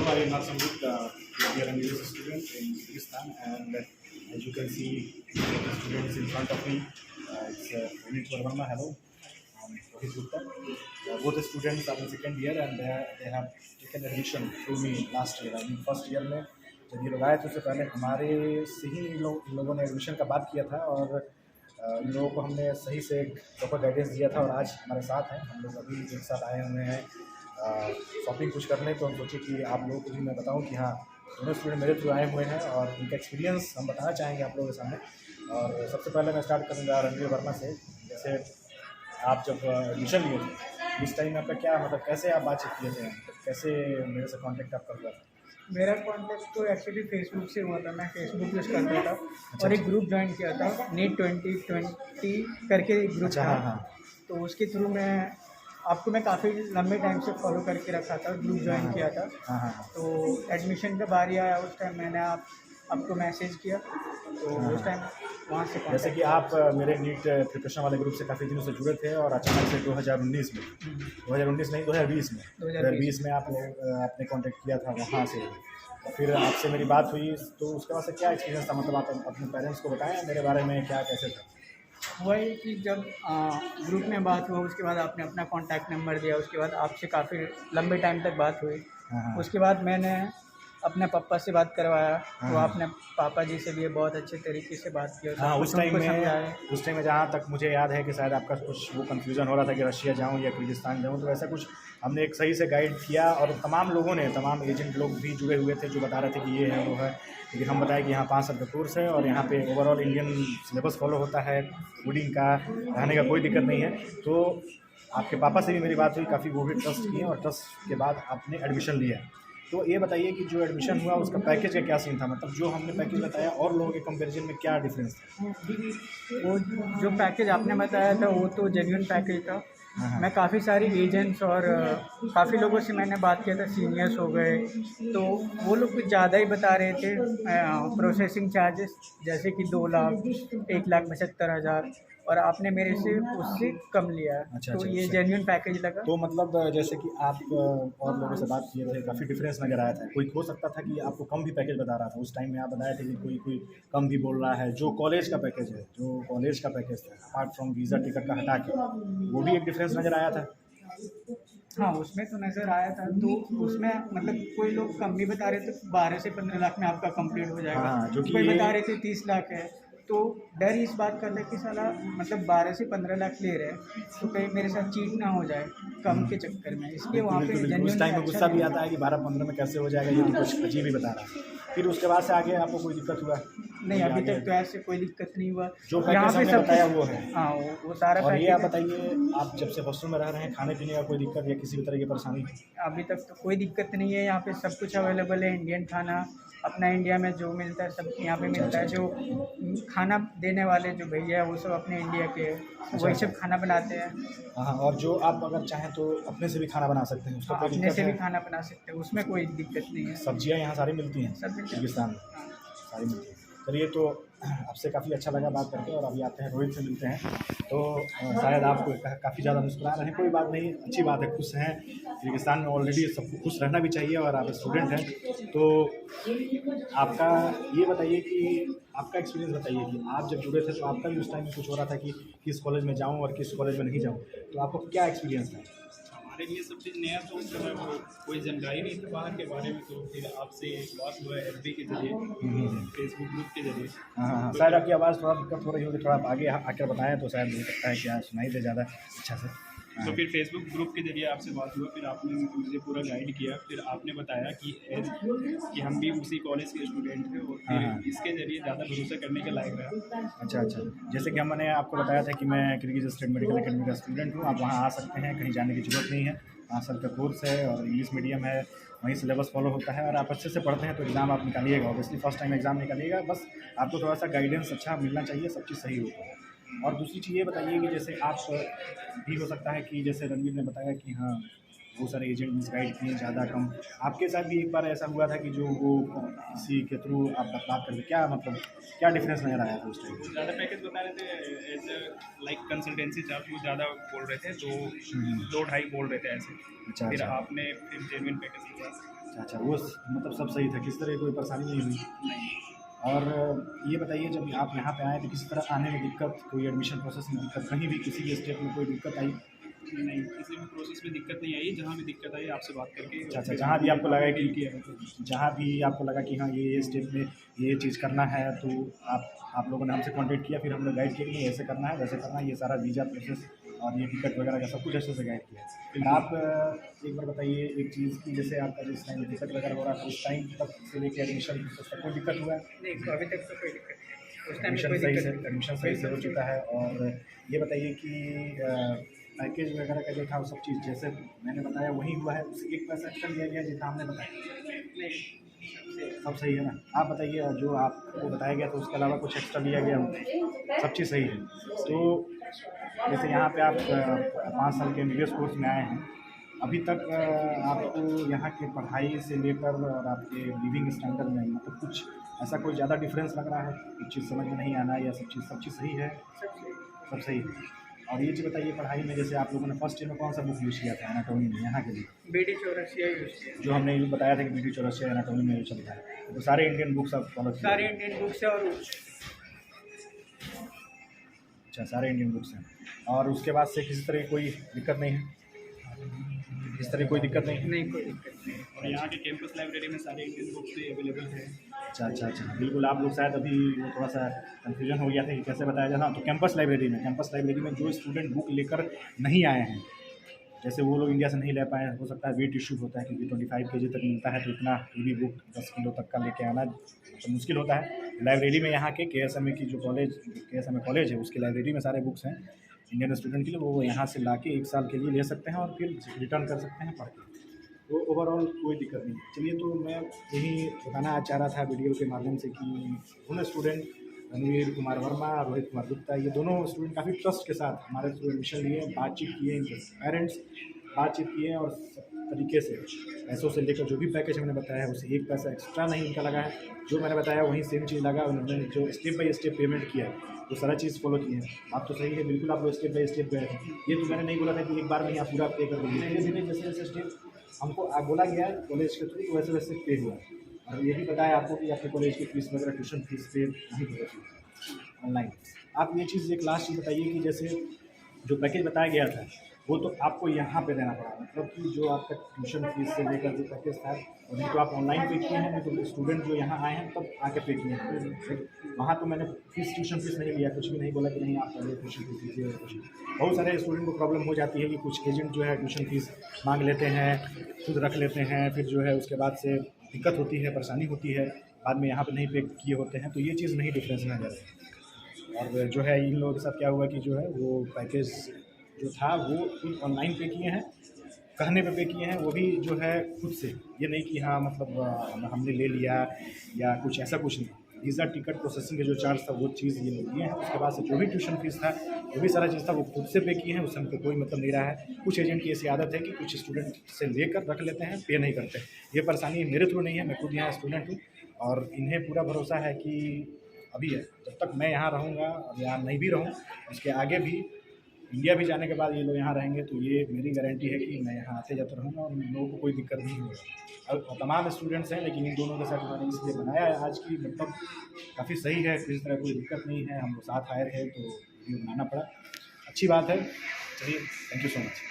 Hello, I am Nath Samvit. We are an English student in Pakistan, and as you can see, the students in front of me, it's Vinit Varma. Hello, Rohit Gupta. Both the students are in second year, and they have taken admission through me last year. I mean, first year में जब ये लोग आए थे उससे पहले हमारे से ही इन लोगों ने एडमिशन का बात किया था, और इन लोगों को हमने सही से प्रॉपर गाइडेंस दिया था, और आज हमारे साथ हैं। हम लोग अभी एक साथ आए हुए हैं शॉपिंग कुछ करने, तो हम सोचे कि आप लोगों को भी मैं बताऊं कि हाँ, दोनों स्टूडेंट मेरे थ्रू आए हुए हैं और उनका एक्सपीरियंस हम बताना चाहेंगे आप लोगों के सामने। और सबसे पहले मैं स्टार्ट करूँगा रणवीर वर्मा से। जैसे आप जब एडमिशन लिए थे उस टाइम आपका क्या मतलब कैसे आप बातचीत किए थे, कैसे मेरे से कांटेक्ट आपका हुआ था? मेरा कॉन्टेक्ट तो एक्चुअली फेसबुक से हुआ था। मैं फेसबुक यूज़ करता था और एक ग्रुप ज्वाइन किया था, नीट 2020 करके एक ग्रुप था। हाँ। तो उसके थ्रू मैं काफ़ी लंबे टाइम से फॉलो करके रखा था, ग्रुप ज्वाइन किया था। हाँ। तो एडमिशन का बारी आया, उस टाइम मैंने आपको मैसेज किया, तो उस टाइम वहाँ से जैसे कि आप मेरे नीट प्रिपरेशन वाले ग्रुप से काफ़ी दिनों से जुड़े थे, और अचानक से 2019 में 2019 नहीं 2020 में आपने कांटेक्ट किया था वहाँ से, और फिर आपसे मेरी बात हुई। तो उसके बाद से क्या एक्सपीरियंस था, मतलब आप अपने पेरेंट्स को बताएं मेरे बारे में क्या कैसे था? वही कि जब ग्रुप में बात हुआ, उसके बाद आपने अपना कॉन्टैक्ट नंबर दिया, उसके बाद आपसे काफ़ी लंबे टाइम तक बात हुई। हाँ। उसके बाद मैंने अपने पापा से बात करवाया, तो हाँ। आपने पापा जी से भी बहुत अच्छे तरीके से बात की। हाँ, उस टाइम में जहाँ तक मुझे याद है कि शायद आपका कुछ वो कन्फ्यूज़न हो रहा था कि रशिया जाऊँ या किर्गिस्तान जाऊँ, तो ऐसा कुछ हमने एक सही से गाइड किया, और तमाम लोगों ने, तमाम एजेंट लोग भी जुड़े हुए थे जो बता रहे थे कि ये है वो है। लेकिन हम बताए कि यहाँ 5 साल का कोर्स है और यहाँ पे ओवरऑल इंडियन सिलेबस फॉलो होता है, फूडिंग का, रहने का कोई दिक्कत नहीं है। तो आपके पापा से भी मेरी बात हुई, काफ़ी वो भी ट्रस्ट किए, और ट्रस्ट के बाद आपने एडमिशन लिया। तो ये बताइए कि जो एडमिशन हुआ उसका पैकेज का क्या सीन था, मतलब जो हमने पैकेज बताया और लोगों के कंपैरिजन में क्या डिफरेंस था? वो जो पैकेज आपने बताया था वो तो जेन्युइन पैकेज था। मैं काफ़ी सारे एजेंट्स और काफ़ी लोगों से मैंने बात किया था, सीनियर्स हो गए, तो वो लोग कुछ ज़्यादा ही बता रहे थे प्रोसेसिंग चार्जेस, जैसे कि 2 लाख 1,75,000, और आपने मेरे से उससे कम लिया। तो ये जेन्युइन पैकेज लगा। तो मतलब जैसे कि आप और लोगों से बात किए थे, काफ़ी डिफरेंस नज़र आया था। कोई हो सकता था कि आपको कम भी पैकेज बता रहा था, उस टाइम में आप बताए थे कि कोई कम भी बोल रहा है। जो कॉलेज का पैकेज है, जो कॉलेज का पैकेज था अपार्ट फ्रॉम वीज़ा टिकट का हटा के, वो भी एक डिफरेंस नज़र आया था? हाँ, उसमें तो नज़र आया था। तो उसमें मतलब कोई लोग कम भी बता रहे थे, 12 से 15 लाख में आपका कंप्लीट हो जाएगा। हाँ, जो कि कोई बता रहे थे 30 लाख है। तो डर इस बात का था कि साला मतलब 12 से 15 लाख ले रहे हैं, तो कहीं मेरे साथ चीट ना हो जाए कम के चक्कर में, इसलिए वहाँ पे उस टाइम में गुस्सा भी आता है कि 12-15 में कैसे हो जाएगा, ये तो कुछ अजीब ही बता रहा है। फिर उसके बाद से आगे आपको कोई दिक्कत हुआ? नहीं, अभी तक तो ऐसे कोई दिक्कत नहीं हुआ। जो पैकेज हमने बताया वो है। हाँ, वो सारा। और ये आप बताइए, आप जब से हॉस्टल में रह रहे हैं, खाने पीने का कोई दिक्कत या किसी भी तरह की परेशानी? अभी तक तो कोई दिक्कत नहीं है। यहाँ पे सब कुछ अवेलेबल है। इंडियन खाना अपना इंडिया में जो मिलता है सब यहाँ पे मिलता है। जो खाना देने वाले जो भैया है वो सब अपने इंडिया के हैं, वही सब खाना बनाते हैं। हाँ, और जो आप अगर चाहें तो अपने से भी खाना बना सकते हैं, उसका कोई दिक्कत है? अपने से भी खाना बना सकते हैं, उसमें कोई दिक्कत नहीं है। सब्जियाँ यहाँ सारी मिलती हैं? सब मिलती पाकिस्तान में सारी मिलती हैं। चलिए, तो आपसे काफ़ी अच्छा लगा बात करके, और अभी आते हैं रोहित से मिलते हैं। तो शायद आप काफ़ी ज़्यादा मुस्कुरा रहे हैं, कोई बात नहीं, अच्छी बात है, खुश हैं। किर्गिस्तान में ऑलरेडी सबको खुश रहना भी चाहिए, और आप स्टूडेंट हैं। तो आपका ये बताइए कि आपका एक्सपीरियंस बताइए कि आप जब जुड़े थे तो आपका भी उस टाइम में कुछ हो रहा था कि किस कॉलेज में जाऊँ और किस कॉलेज में नहीं जाऊँ, तो आपको क्या एक्सपीरियंस था? हमारे लिए सब चीज़ नया, तो उस समय वो कोई जानकारी नहीं थी बाहर के बारे में। तो फिर आपसे बात हुआ है FB के जरिए, फेसबुक ग्रुप के जरिए। हाँ, शायद आपकी आवाज़ थोड़ा दिक्कत हो रही होगी, थोड़ा आप आगे आकर बताएं तो शायद हो सकता है कि आप सुनाई दे ज़्यादा अच्छा से। तो फिर फेसबुक ग्रुप के जरिए आपसे बात हुआ, फिर आपने मुझे पूरा गाइड किया। फिर आपने बताया कि हम भी उसी कॉलेज के स्टूडेंट हैं, और फिर इसके जरिए ज़्यादा भरोसा करने के लायक रहा। अच्छा, जैसे कि मैंने आपको बताया था कि मैं किर्गिज़ स्टेट मेडिकल अकेडमी का स्टूडेंट हूँ। आप वहाँ आ सकते हैं, कहीं जाने की ज़रूरत नहीं है। 5 साल का कोर्स है और इंग्लिश मीडियम है, वहीं सिलेबस फॉलो होता है, और आप अच्छे से पढ़ते हैं तो एग्ज़ाम आप निकालिएगा। ऑब्वियसली फर्स्ट टाइम एग्ज़ाम निकालिएगा, बस आपको थोड़ा सा गाइडेंस अच्छा मिलना चाहिए, सब चीज़ सही होगा। और दूसरी चीज़ ये बताइए कि जैसे आप भी हो सकता है कि जैसे रणवीर ने बताया कि हाँ, बहुत सारे एजेंट मिसगाइड किए ज़्यादा कम, आपके साथ भी एक बार ऐसा हुआ था कि जो वो किसी के थ्रू आप बात करते, क्या मतलब क्या डिफरेंस नज़र आया था उस टाइम? ज़्यादा पैकेज बता रहे थे, एज लाइक कंसल्टेंसी चार्ज वो ज़्यादा बोल रहे थे, तो 2-2.5 बोल रहे थे ऐसे। अच्छा। फिर आपने जेन्युइन पैकेज दिया। अच्छा, वो मतलब सब सही था, किसी तरह की कोई परेशानी नहीं हुई। नहीं। और ये बताइए, जब आप यहाँ पे आए तो किसी तरह आने में दिक्कत, कोई एडमिशन प्रोसेस में दिक्कत, कहीं भी किसी भी स्टेप में कोई दिक्कत आई? नहीं, किसी भी प्रोसेस में दिक्कत नहीं आई। जहाँ भी दिक्कत आई आपसे बात करके अच्छा, जहाँ भी आपको लगा कि किया जहाँ भी आपको लगा कि हाँ ये स्टेप में ये चीज़ करना है, तो आप लोगों ने हमसे कांटेक्ट किया, फिर हम लोग गाइड किया कि नहीं ऐसे करना है, वैसे करना है, ये सारा वीज़ा प्रोसेस और ये टिकट वगैरह का सब कुछ अच्छे से गाइड किया। फिर आप एक बार बताइए एक चीज़ कि जैसे आपका जिस टाइम टिकट वगैरह हो रहा था उस टाइम तक से लेकर एडमिशन तक कोई दिक्कत हुआ है? नहीं, तो अभी तक तो कोई दिक्कत नहीं, उस टाइम एडमिशन कोई सही दिक्कत से नहीं। एडमिशन सही से हो चुका है। और ये बताइए कि पैकेज वगैरह का जो था वो सब चीज़ जैसे मैंने बताया वही हुआ है, उससे एक पैसा एक्स्ट्रा दिया गया जितना हमने बताया? नहीं, सब सही है ना? आप बताइए जो आपको बताया गया था उसके अलावा कुछ एक्स्ट्रा दिया गया हो? सब चीज़ सही है। तो जैसे यहाँ पे आप 5 साल के MBBS कोर्स में आए हैं, अभी तक आपको यहाँ की पढ़ाई से लेकर और आपके लिविंग स्टैंडर्ड में मतलब कुछ ऐसा कोई ज़्यादा डिफरेंस लग रहा है? कुछ चीज़ समझ में नहीं आना या सब चीज़ सही है? सब सही है। और ये चीज़ बताइए, पढ़ाई में जैसे आप लोगों ने फर्स्ट ईयर में कौन सा बुक यूज़ किया था एनाटॉमी में यहाँ के लिए? BD चौरसिया यूज़ किया। जो हमने ये बताया था कि BD चौरसिया एनाटॉमी में जो चलता है, तो सारे इंडियन बुक्स आप फॉलो किए? सारी इंडियन बुक्स है और अच्छा, सारे इंडियन बुक्स हैं। और उसके बाद से किसी तरह की कोई दिक्कत नहीं है? इस तरह की कोई दिक्कत नहीं है? नहीं, कोई दिक्कत नहीं। और यहाँ के कैंपस लाइब्रेरी में सारे इंडियन बुक्स भी अवेलेबल हैं। अच्छा, बिल्कुल। आप लोग शायद अभी वो थोड़ा सा कन्फ्यूजन हो गया था कि कैसे बताया जाता। तो कैंपस लाइब्रेरी में जो स्टूडेंट बुक लेकर नहीं आए हैं, जैसे वो लोग इंडिया से नहीं ले पाए, हो सकता है वेट इशू होता है क्योंकि 25 kg तक मिलता है, तो इतना हेवी बुक 10 किलो तक का लेके आना तो मुश्किल होता है। लाइब्रेरी में यहाँ के KSMA की जो KSMA कॉलेज है उसकी लाइब्रेरी में सारे बुक्स हैं इंडियन स्टूडेंट के लिए, वो यहाँ से ला के 1 साल के लिए ले सकते हैं और फिर रिटर्न कर सकते हैं पढ़ के। तो ओवरऑल कोई दिक्कत नहीं है। चलिए, तो मैं यही बताना चाह रहा था वीडियो के माध्यम से कि दोनों स्टूडेंट रणवीर कुमार वर्मा, रोहित कुमार गुप्ता, ये दोनों स्टूडेंट काफ़ी ट्रस्ट के साथ हमारे थ्रू एडमिशन लिए, बातचीत किए, इनके पेरेंट्स बातचीत किए और सब तरीके से पैसों से लेकर जो भी पैकेज हमने बताया है उससे एक पैसा एक्स्ट्रा नहीं इनका लगा है। जो मैंने बताया वही सेम चीज़ लगा। उन्होंने जो स्टेप बाय स्टेप पेमेंट किया है वो सारा चीज़ फॉलो की है। आप तो सही है, बिल्कुल आप लोग स्टेप बाय स्टेप गए थे। ये तो मैंने नहीं बोला था कि एक बार में ही आप पूरा पे कर देंगे, धीरे धीरे जैसे जैसे स्टेप हमको बोला गया है कॉलेज के थ्रू, तो वैसे वैसे पे हुआ है। और ये भी बताया आपको कि आपके कॉलेज की फीस वगैरह ट्यूशन फीस पे नहीं होती ऑनलाइन। आप ये चीज़ एक लास्ट चीज़ बताइए कि जैसे जो पैकेज बताया गया था वो तो आपको यहाँ पे देना पड़ा, मतलब कि जो आपका ट्यूशन फीस से लेकर जो पैकेज था अभी तो आप ऑनलाइन पे किए हैं, नहीं तो स्टूडेंट जो यहाँ आए हैं तब आके पे किए हैं। वहाँ तो मैंने ट्यूशन फीस नहीं लिया, कुछ भी नहीं बोला कि नहीं आप पहले ट्यूशन फीस दीजिए। कुछ बहुत सारे स्टूडेंट को प्रॉब्लम हो जाती है कि कुछ एजेंट जो है ट्यूशन फीस मांग लेते हैं, खुद रख लेते हैं, फिर जो है उसके बाद से दिक्कत होती है, परेशानी होती है, बाद में यहाँ पर नहीं पे किए होते हैं। तो ये चीज़ नहीं डिफरेंस में आ जाता है। और जो है इन लोगों के साथ क्या हुआ कि जो है वो पैकेज जो था वो खुद ऑनलाइन पे किए हैं, कहने पे किए हैं, वो भी जो है खुद से, ये नहीं कि हाँ मतलब हमने ले लिया या कुछ ऐसा कुछ नहीं। वीज़ा टिकट प्रोसेसिंग के जो चार्ज था वो चीज़ ये लोग दिए हैं। उसके बाद से जो भी ट्यूशन फीस था जो भी सारा चीज़ था वो खुद से पे किए हैं, उससे हमको कोई मतलब नहीं रहा है। कुछ एजेंट की ऐसी आदत है कि कुछ स्टूडेंट से लेकर रख लेते हैं, पे नहीं करते। ये परेशानी मेरे थ्रू नहीं है, मैं खुद यहाँ स्टूडेंट हूँ और इन्हें पूरा भरोसा है कि अभी है जब तक मैं यहाँ रहूँगा और यहाँ नहीं भी रहूँ, उसके आगे भी इंडिया भी जाने के बाद ये लोग यहाँ रहेंगे, तो ये मेरी गारंटी है कि मैं यहाँ आते जाते रहूँगा और इन लोगों को कोई दिक्कत नहीं होगा। और तमाम स्टूडेंट्स हैं, लेकिन इन दोनों के साथ मैंने इसलिए बनाया है आज की, मतलब काफ़ी सही है, किसी तरह कोई दिक्कत नहीं है। हम लोग साथ आए रहे तो वीडियो बनाना पड़ा, अच्छी बात है। चलिए, थैंक यू सो मच।